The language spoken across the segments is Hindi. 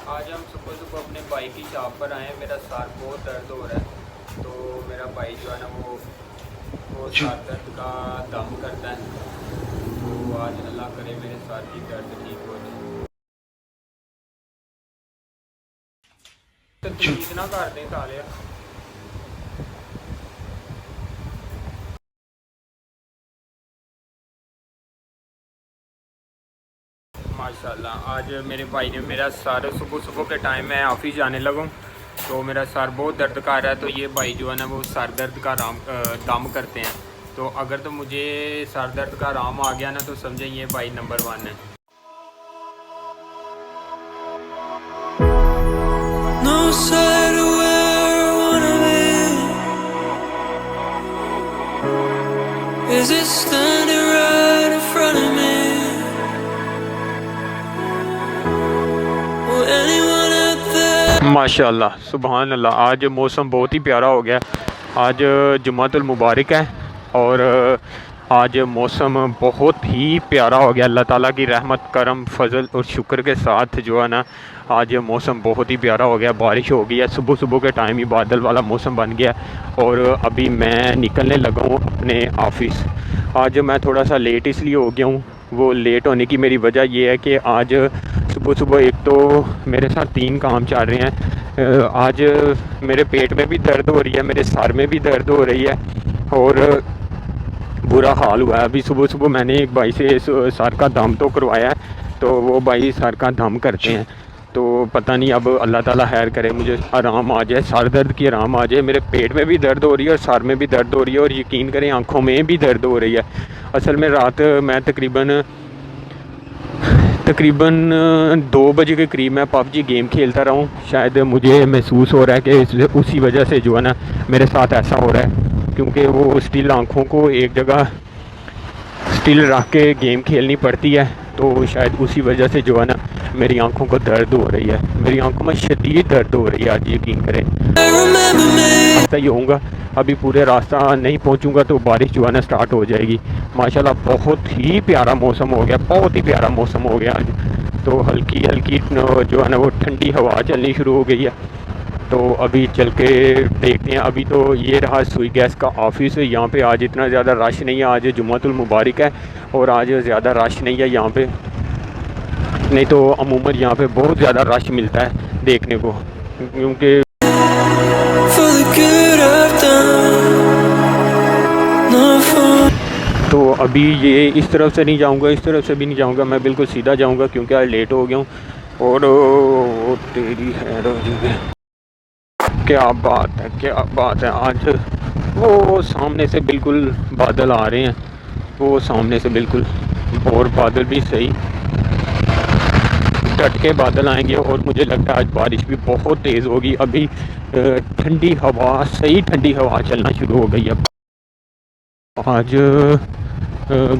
आज हम सुबह सुबह अपने भाई की शॉप पर आए हैं। मेरा सर बहुत दर्द हो रहा है, तो मेरा भाई जो है ना वो सर दर्द का दम करता है। तो आज अल्लाह करे मेरे सर की दर्द ठीक हो जाए। तो तमीज़ ना कर दें साले। माशाल्लाह आज मेरे भाई ने मेरा सर सुबह सुबह के टाइम में ऑफिस जाने लगूँ तो मेरा सर बहुत दर्द कर रहा है। तो ये भाई जो है ना वो सर दर्द का दम करते हैं। तो अगर तो मुझे सर दर्द का आराम आ गया ना तो समझें ये भाई नंबर 1 है। No side of where I wanna be. Is it standing right in front of me? Will anyone out there? माशाल्लाह सुभान अल्लाह, आज मौसम बहुत ही प्यारा हो गया। आज जुमातुल मुबारक है और आज मौसम बहुत ही प्यारा हो गया। अल्लाह ताला की रहमत करम फजल और शुक्र के साथ जो है ना आज मौसम बहुत ही प्यारा हो गया। बारिश हो गई है, सुबह सुबह के टाइम ही बादल वाला मौसम बन गया और अभी मैं निकलने लगा हूँ अपने ऑफ़िस। आज मैं थोड़ा सा लेट इसलिए हो गया हूँ। वो लेट होने की मेरी वजह ये है कि आज सुबह सुबह एक तो मेरे साथ 3 काम चल रहे हैं। आज मेरे पेट में भी दर्द हो रही है, मेरे सर में भी दर्द हो रही है और बुरा हाल हुआ है। अभी सुबह सुबह मैंने एक भाई से सर का दम तो करवाया है, तो वो भाई सर का दम करते हैं। तो पता नहीं, अब अल्लाह ताला खैर करे मुझे आराम आ जाए, सर दर्द की आराम आ जाए। मेरे पेट में भी दर्द हो रही है और सर में भी दर्द हो रही है और यकीन करें आँखों में भी दर्द हो रही है। असल में रात मैं तकरीबन 2 बजे के करीब मैं पबजी गेम खेलता रहा हूँ। शायद मुझे महसूस हो रहा है कि उसी वजह से जो है ना मेरे साथ ऐसा हो रहा है, क्योंकि वो स्टिल आँखों को एक जगह स्टिल रख के गेम खेलनी पड़ती है। तो शायद उसी वजह से जो है ना मेरी आंखों को दर्द हो रही है, मेरी आंखों में शदीद दर्द हो रही है आज, यकीन करें। ऐसा ही होऊंगा, अभी पूरे रास्ता नहीं पहुंचूंगा तो बारिश जो है ना स्टार्ट हो जाएगी। माशाल्लाह बहुत ही प्यारा मौसम हो गया, बहुत ही प्यारा मौसम हो गया आज। तो हल्की हल्की जो है ना वो ठंडी हवा चलनी शुरू हो गई है। तो अभी चल के देखते हैं। अभी तो ये रहा सुई गैस का ऑफिस। यहाँ पे आज इतना ज़्यादा रश नहीं है, आज जुमातुल मुबारक है और आज ज़्यादा रश नहीं है यहाँ पे। नहीं तो अमूमन यहाँ पे बहुत ज़्यादा रश मिलता है देखने को, क्योंकि तो अभी ये इस तरफ से नहीं जाऊँगा, इस तरफ से भी नहीं जाऊँगा, मैं बिल्कुल सीधा जाऊँगा क्योंकि आज लेट हो गया हूँ। और तेरी है, क्या बात है, क्या बात है। आज वो सामने से बिल्कुल बादल आ रहे हैं, वो सामने से बिल्कुल, और बादल भी सही डट के बादल आएंगे और मुझे लगता है आज बारिश भी बहुत तेज़ होगी। अभी ठंडी हवा, सही ठंडी हवा चलना शुरू हो गई है। आज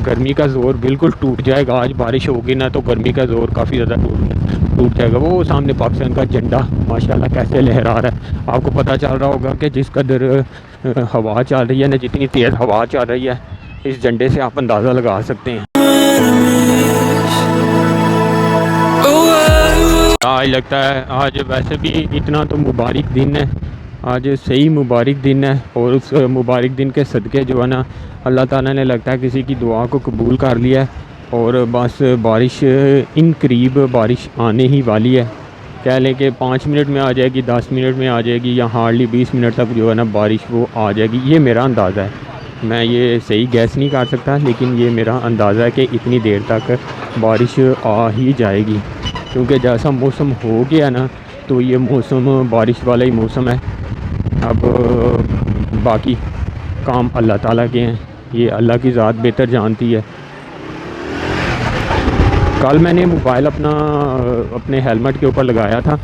गर्मी का ज़ोर बिल्कुल टूट जाएगा। आज बारिश होगी ना तो गर्मी का ज़ोर काफ़ी ज़्यादा टूट जाएगा। वो सामने पाकिस्तान का झंडा माशाल्लाह कैसे लहरा रहा है, आपको पता चल रहा होगा कि जिस कदर हवा चल रही है ना, जितनी तेज़ हवा चल रही है, इस झंडे से आप अंदाज़ा लगा सकते हैं। आज लगता है आज वैसे भी इतना तो मुबारक दिन है, आज सही मुबारक दिन है और उस मुबारक दिन के सदक़े जो है ना अल्लाह ताला ने लगता है किसी की दुआ को कबूल कर लिया है। और बस बारिश इन करीब बारिश आने ही वाली है। कह लें कि 5 मिनट में आ जाएगी, 10 मिनट में आ जाएगी, या हार्डली 20 मिनट तक जो है ना बारिश वो आ जाएगी। ये मेरा अंदाज़ा है, मैं ये सही गैस नहीं कर सकता, लेकिन ये मेरा अंदाज़ा है कि इतनी देर तक बारिश आ ही जाएगी। क्योंकि जैसा मौसम हो गया ना तो ये मौसम बारिश वाला ही मौसम है। अब बाकी काम अल्लाह ताला के हैं, ये अल्लाह की ज़ात बेहतर जानती है। कल मैंने मोबाइल अपने हेलमेट के ऊपर लगाया था,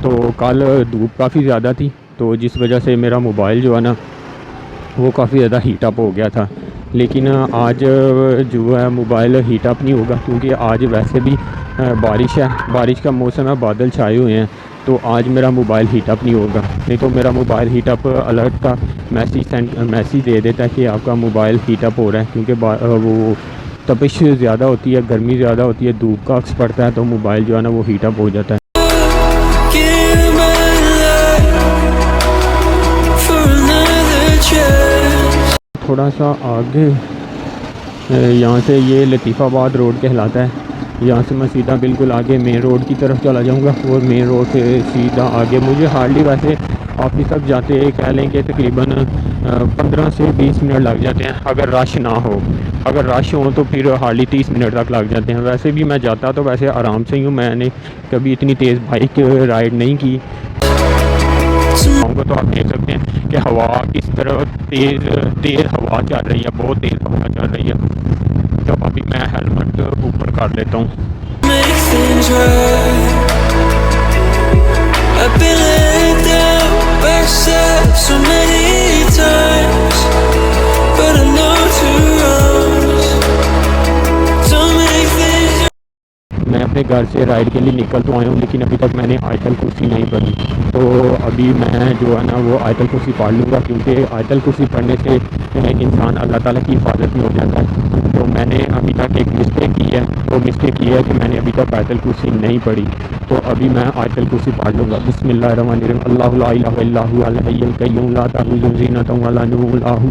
तो कल धूप काफ़ी ज़्यादा थी, तो जिस वजह से मेरा मोबाइल जो है ना वो काफ़ी ज़्यादा हीट अप हो गया था। लेकिन आज जो है मोबाइल हीट अप नहीं होगा, क्योंकि आज वैसे भी बारिश है, बारिश का मौसम है, बादल छाए हुए हैं, तो आज मेरा मोबाइल हीट अप नहीं होगा। नहीं तो मेरा मोबाइल हीट अप अलर्ट का मैसेज दे देता है कि आपका मोबाइल हीट अप हो रहा है, क्योंकि वो तपिश ज़्यादा होती है, गर्मी ज़्यादा होती है, धूप का अक्स पड़ता है, तो मोबाइल जो है ना वो हीट अप हो जाता है। थोड़ा सा आगे यहाँ से ये लतीफ़ाबाद रोड कहलाता है। यहाँ से मैं सीधा बिल्कुल आगे मेन रोड की तरफ चला जाऊँगा और मेन रोड से सीधा आगे मुझे हार्डली वैसे ऑफिस तक जाते कह लें कि तकरीबन 15 से 20 मिनट लग जाते हैं अगर रश ना हो। अगर रश हो तो फिर हार्डली 30 मिनट तक लग जाते हैं। वैसे भी मैं जाता तो वैसे आराम से ही हूँ, मैंने कभी इतनी तेज़ बाइक राइड नहीं की। तो आप देख सकते हैं कि हवा किस तरह तेज़ हवा चल रही है, बहुत तेज़ हवा चल रही है। तो अभी मैं हेलमेट ऊपर कर लेता हूँ। make things right. I've been let down by myself so many times, but I know to runs. Don't make things. मैं अपने घर से राइड के लिए निकल तो आया हूँ, लेकिन अभी तक मैंने आयतल कुर्सी नहीं पढ़ी। तो अभी मैं जो है ना वो आयतल कुर्सी पढ़ लूँगा, क्योंकि आयतल कुर्सी पढ़ने से इंसान अल्लाह ताला की हिफाजत में हो जाता है। तो मैंने अभी तक एक मिस्टेक की है, वो मिस्टेक ये है कि मैंने अभी तक आयतल कुर्सी नहीं पढ़ी। तो अभी मैं आयतल कुर्सी पढ़ लूँगा। बिस्मिल्लाहिर्रहमानिर्रहीम। अल्लाहु ला इलाहा इल्लहु अल हय्युल क़य्यूम ला तअखुज़ुहु सिनतुन व ला नौम लहु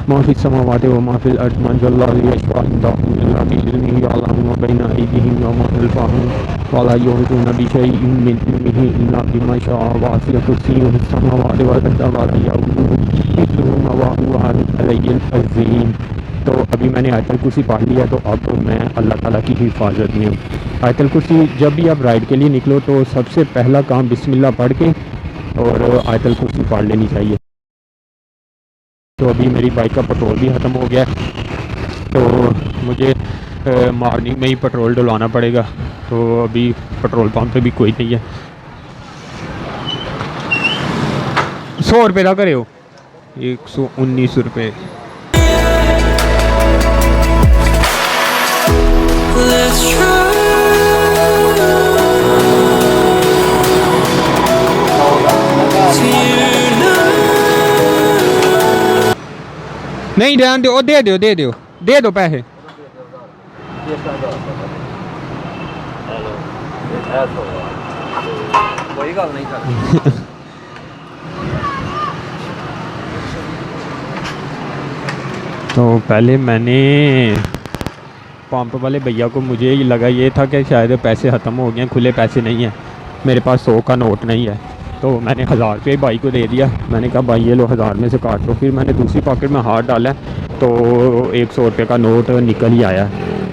मा फ़िस समावाति व मा फ़िल अर्ज़ि मन ज़ल्लल्लाहु यशफ़अु इंदहु इल्ला बिइज़्निही यअलमु मा बैना अयदीहिम व मा खल्फ़हुम व ला युहीतूना बिशैइन मिन इल्मिही इल्ला बिमा शाअ वसिअ कुर्सियुहु समावाति वल अर्ज़ व ला यऊदुहु हिफ़्ज़ुहुमा व हुवल अलिय्युल अज़ीम। तो अभी मैंने आयतल कुर्सी पढ़ लिया, तो अब मैं अल्लाह ताला की हिफाजत में हूँ। आयतल कुर्सी जब भी आप राइड के लिए निकलो तो सबसे पहला काम बिस्मिल्लाह पढ़ के और आयतल कुर्सी पढ़ लेनी चाहिए। तो अभी मेरी बाइक का पेट्रोल भी ख़त्म हो गया है, तो मुझे मॉर्निंग में ही पेट्रोल डलवाना पड़ेगा। तो अभी पेट्रोल पंप पे भी कोई नहीं है। 100 रुपये का करे हो, 119 रुपये। Let's try to unite. नहीं ध्यान दो, दे दो पैसे। कोई गल नहीं कर। तो पहले मैंने पंप वाले भैया को, मुझे ये लगा ये था कि शायद पैसे ख़त्म हो गए, खुले पैसे नहीं हैं, मेरे पास 100 का नोट नहीं है। तो मैंने 1000 रुपये भाई को दे दिया। मैंने कहा भाई ये लो 1000 में से काट लो। फिर मैंने दूसरी पॉकेट में हाथ डाला तो 100 रुपये का नोट निकल ही आया।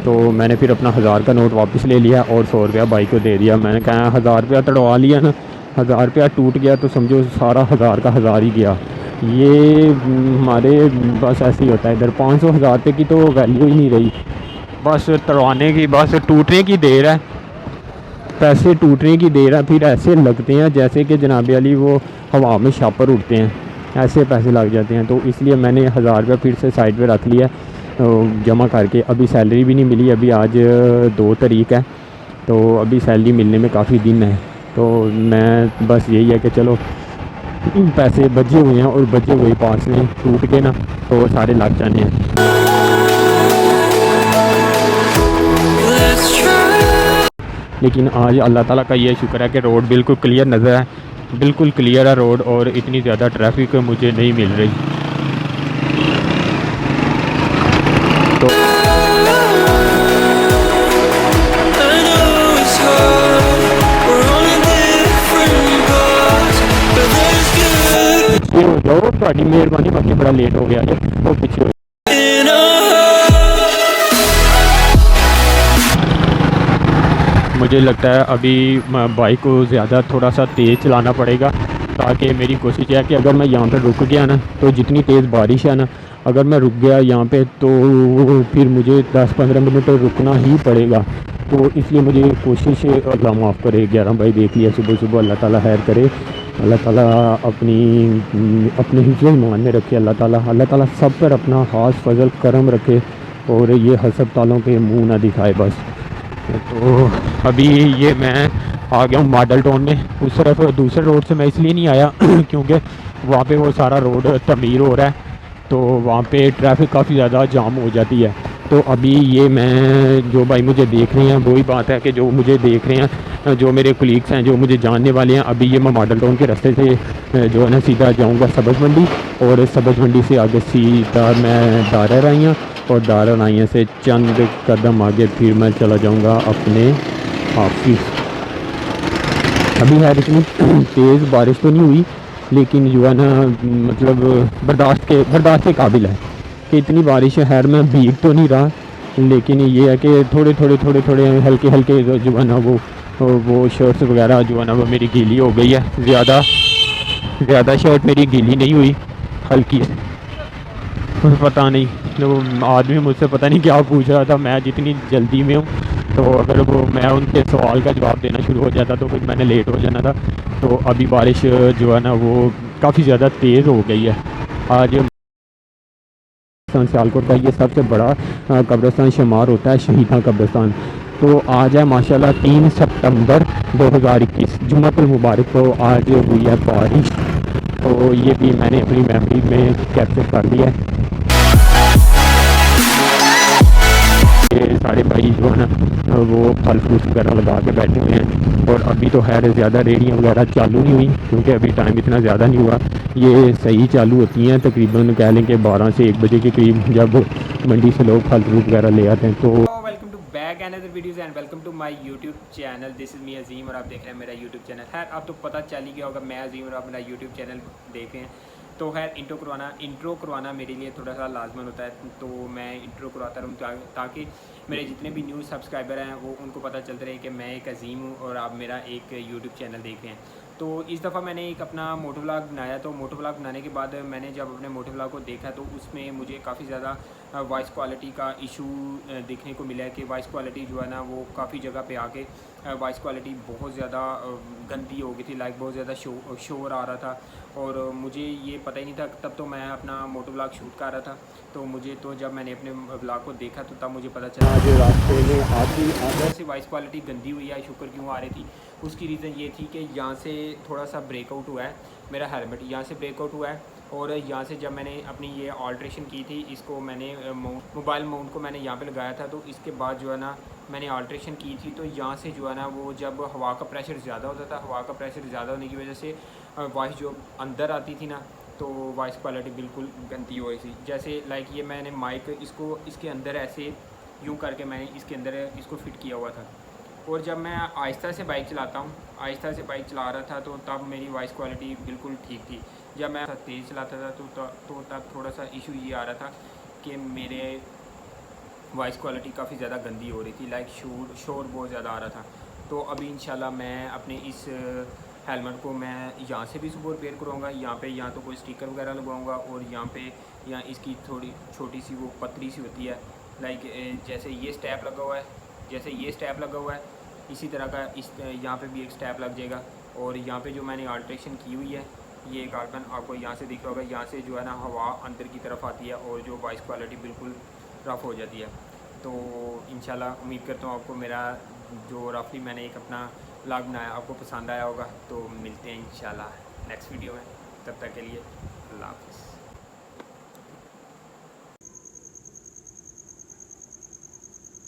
तो मैंने फिर अपना 1000 का नोट वापस ले लिया और 100 रुपया भाई को दे दिया। मैंने कहा 1000 रुपया तड़वा लिया ना, 1000 रुपया टूट गया तो समझो सारा 1000 का 1000 ही गया। ये हमारे बस ऐसे ही होता है इधर। 500 1000 रुपये की तो वैल्यू ही नहीं रही, बस तड़वाने की, बस टूटने की देर है, पैसे टूटने की देर है। फिर ऐसे लगते हैं जैसे कि जनाब अली वो हवा में छापर उड़ते हैं, ऐसे पैसे लग जाते हैं। तो इसलिए मैंने 1000 रुपये फिर से साइड पे रख लिया जमा करके। अभी सैलरी भी नहीं मिली, अभी आज 2 तारीख है, तो अभी सैलरी मिलने में काफ़ी दिन है। तो मैं बस यही है कि चलो पैसे बचे हुए हैं और बचे हुए पास में टूट के ना तो सारे लग जाने हैं। Let's try. लेकिन आज अल्लाह ताला का ये शुक्र है कि रोड बिल्कुल क्लियर नज़र है, बिल्कुल क्लियर है रोड और इतनी ज़्यादा ट्रैफिक मुझे नहीं मिल रही। तो I know it's hard. We're on a different path, but there's good पीछे हो जाओ, थोड़ी मेहरबानी, बाकी बड़ा लेट हो गया है, वो पीछे हो। in our heart. मुझे लगता है अभी बाइक को ज़्यादा थोड़ा सा तेज़ चलाना पड़ेगा, ताकि मेरी कोशिश है कि अगर मैं यहाँ पे रुक गया ना, तो जितनी तेज़ बारिश है ना, अगर मैं रुक गया यहाँ पे तो फिर मुझे 10-15 मिनट रुकना ही पड़ेगा। तो इसलिए मुझे कोशिश, अल्लाह माफ़ करे, 11 भाई देख लिया सुबह सुबह, अल्लाह ताला खैर करे, अल्लाह ताला अपने हिफ्ज़ ईमान में रखे, अल्लाह ताला सब पर अपना खास फजल करम रखे और ये हसब तालों के मुँह ना दिखाए बस। तो अभी ये मैं आ गया हूँ मॉडल टाउन में। उस तरफ दूसरे रोड से मैं इसलिए नहीं आया क्योंकि वहाँ पे वो सारा रोड तमीर हो रहा है, तो वहाँ पे ट्रैफिक काफ़ी ज़्यादा जाम हो जाती है। तो अभी ये मैं जो भाई मुझे देख रहे हैं वही बात है कि जो मुझे देख रहे हैं, जो मेरे कुलीग्स हैं, जो मुझे जानने वाले हैं, अभी ये मैं मॉडल टाउन के रास्ते से जो है ना सीधा जाऊंगा सब्ज़ मंडी, और सब्ज़ मंडी से आगे सीधा मैं दारा राइयाँ, और दारा राइयाँ से चंद कदम आगे फिर मैं चला जाऊंगा अपने ऑफिस। अभी है इतनी तेज़ बारिश तो नहीं हुई, लेकिन जो है ना मतलब बर्दाश्त के काबिल है कि इतनी बारिश है। खैर मैं भीग तो नहीं रहा, लेकिन ये है कि थोड़े हल्के हल्के जो है ना वो शर्ट्स वगैरह जो है ना वो मेरी गीली हो गई है। ज़्यादा शर्ट मेरी गीली नहीं हुई, हल्की है। पता नहीं, वो आदमी मुझसे पता नहीं क्या पूछ रहा था, मैं जितनी जल्दी में हूँ तो अगर वो मैं उनके सवाल का जवाब देना शुरू हो जाता तो फिर मैंने लेट हो जाना था। तो अभी बारिश जो है ना वो काफ़ी ज़्यादा तेज़ हो गई है। आज सियालकोट का ये सबसे बड़ा कब्रिस्तान शुमार होता है शहीदा कब्रिस्तान। तो आज है माशाल्लाह 3 सितंबर 2021 जुम्मतुल मुबारक को आज हुई है बारिश। तो ये भी मैंने अपनी मेमोरी में कैप्चर कर लिया है। ये सारे भाई जो है ना वो फल फ्रूट वगैरह लगा के बैठे हुए हैं, और अभी तो खैर ज़्यादा रेहड़ियाँ वगैरह चालू नहीं हुई क्योंकि अभी टाइम इतना ज़्यादा नहीं हुआ। ये सही चालू होती हैं तकरीबन कह लें कि 12 से 1 बजे के करीब, जब मंडी से लोग फल फ्रूट वगैरह ले आते हैं। तो welcome to back another videos and welcome to my YouTube channel. This is me Azeem और आप देख रहे हैं मेरा यूट्यूब चैनल। खैर आप तो पता चल ही गया होगा मैं अजीम और आप मेरा यूट्यूब चैनल देख रहे हैं। तो खैर इंट्रो करवाना मेरे लिए थोड़ा सा लाजमन होता है, तो मैं इंट्रो करवाता रहूँ ताकि मेरे जितने भी न्यूज़ सब्सक्राइबर हैं वो उनको पता चलता रहे कि मैं एक अजीम हूँ और आप मेरा एक यूट्यूब चैनल देख रहे हैं। तो इस दफ़ा मैंने एक अपना मोटो व्लॉग बनाया। तो मोटो व्लॉग बनाने के बाद मैंने जब अपने मोटो व्लॉग को देखा तो उसमें मुझे काफ़ी ज़्यादा वॉइस क्वालिटी का इशू देखने को मिला है कि वॉइस क्वालिटी जो है ना वो काफ़ी जगह पे आके वॉइस क्वालिटी बहुत ज़्यादा गंदी हो गई थी, लाइक बहुत ज़्यादा शोर आ रहा था। और मुझे ये पता ही नहीं था, तब तो मैं अपना मोटो व्लॉग शूट कर रहा था। तो मुझे तो जब मैंने अपने व्लॉग को देखा तो तब मुझे पता चला आज रास्ते में आती अंदर से वॉइस क्वालिटी गंदी हुई है। शुक्र क्यों आ रही थी, उसकी रीज़न ये थी कि यहाँ से थोड़ा सा ब्रेकआउट हुआ है, मेरा हेलमेट यहाँ से ब्रेकआउट हुआ है। और यहाँ से जब मैंने अपनी ये ऑल्ट्रेशन की थी, इसको मैंने मोबाइल माउंट को मैंने यहाँ पे लगाया था, तो इसके बाद जो है ना मैंने ऑल्ट्रेशन की थी। तो यहाँ से जो है ना वो जब हवा का प्रेशर ज़्यादा होता था, हवा का प्रेशर ज़्यादा होने की वजह से वॉइस जो अंदर आती थी ना, तो वॉइस क्वालिटी बिल्कुल गंदी हो रही थी। जैसे लाइक ये मैंने माइक इसको इसके अंदर ऐसे यूँ करके मैंने इसके अंदर इसको फिट किया हुआ था। और जब मैं आहिस्ता से बाइक चलाता हूँ, आहिस्ता से बाइक चला रहा था, तो तब मेरी वॉइस क्वालिटी बिल्कुल ठीक थी। जब मैं तेज़ चलाता था तो तब थोड़ा सा इशू ये आ रहा था कि मेरे वॉइस क्वालिटी काफ़ी ज़्यादा गंदी हो रही थी, लाइक शोर बहुत ज़्यादा आ रहा था। तो अभी इंशाल्लाह मैं अपने इस हेलमेट को मैं यहाँ से भी सुबह रिपेयर करूँगा। यहाँ तो कोई स्टिकर वगैरह लगवाऊँगा, और यहाँ इसकी थोड़ी छोटी सी वो पतली सी होती है, लाइक जैसे ये स्टैप लगा हुआ है, इसी तरह का यहाँ पे भी एक स्टैप लग जाएगा। और यहाँ पे जो मैंने अल्ट्रेशन की हुई है, ये कार्बन आपको यहाँ से दिख रहा होगा, यहाँ से जो है ना हवा अंदर की तरफ आती है और जो वॉइस क्वालिटी बिल्कुल रफ़ हो जाती है। तो इंशाल्लाह उम्मीद करता हूँ आपको मेरा जो रफली मैंने एक अपना व्लॉग बनाया आपको पसंद आया होगा। तो मिलते हैं इंशाल्लाह नेक्स्ट वीडियो में, तब तक के लिए अल्लाह हाफ़िज़।